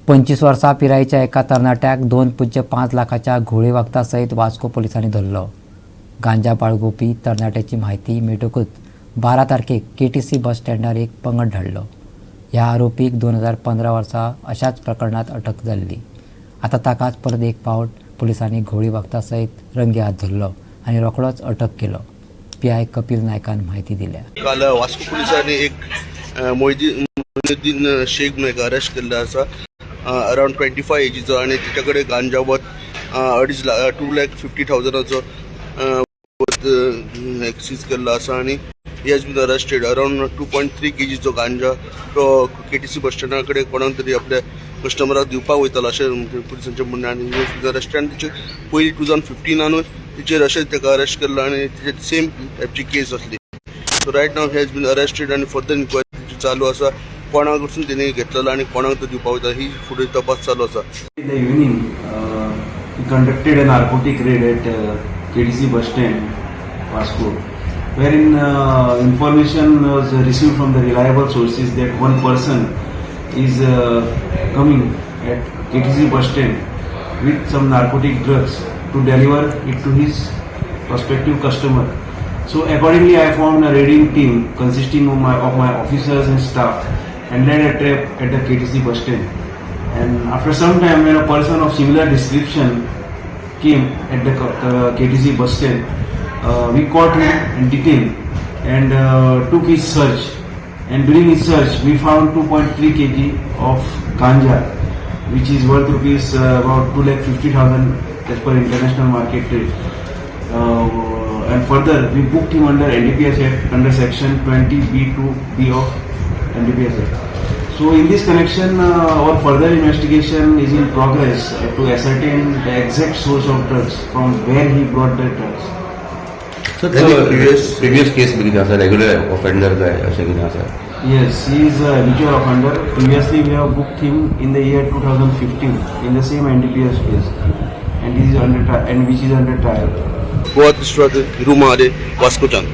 25 वर्सां पिरायेच्या एका तरणाट्याक 2.5 लाखाच्या घोळी वखदासयत वास्को पोलिसांनी धरलो. गांजा बाळगुपी तरणाट्याची म्हायती मेळटकूच 12 तारखेक KTC बस स्टँडार एक पंगड धाडलो. ह्या आरोपीक 2015 वर्सा अशाच प्रकरणात अटक जाल्ली. आता ताकाच परत एक फावट पोलिसांनी घोळी वखदासयत रंगे हात धरलो आनी रोखडोच अटक केलो. PI कपिल नायकान म्हायती दिल्या. काल वास्को पोलिसांनी एक मोइनुद्दीन शेख म्हणून अरेस्ट केल्लो आसा. अराउंड 25 एजीचो आणि त्याच्याकडे गांजा वत 2,50,000 सीज केल्लो आसा आणि he has been arrested. Around 2.3 kgचो गांजा तो KTC बस स्टँडा कडेन कोणाक तरी आपल्या कस्टमराक दिवपाक वयतालो अशें पुलिसांचें म्हणणें. आनी he has been arrested आनी तिचे पयलीं 2015 तिचेर अशेंच ताका अरेस्ट केल्लो आनी तिचे सेम टायपची केस आसली. So right now he has been arrested आनी फर्दर इन्क्वायरी चालू आसा. कोणाक वचून तेणी घेतलेलो आनी कोणाक तो दिवपाक वयता ही फुडें तपास चालू आसा. In the evening, we conducted a narcotic raid at KTC bus stand, Vasco, wherein information was received from the reliable sources that one person is coming at KTC bus stand with some narcotic drugs to deliver it to his prospective customer. So accordingly, I formed a raiding team consisting of my officers and staff and led a trap at the KTC bus stand. And after some time, when a person of similar description came at the KTC bus stand, we caught him and detained and took his search. And during his search, we found 2.3 kg of ganja, which is worth rupees about 2,50,000 as per international market rate. And further, we booked him under NDPS Act under section 20B2B of NDPS Act. So in this connection, our further investigation is in progress to ascertain the exact source of drugs from where he brought the drugs. So previous case begin as a regular offender guy, Yes, he is a habitual offender. Previously, we have booked him in the year 2015 in the same NDPS case, and he is under which is under trial. Goa दिसता रुमारे वास्कोच्यान.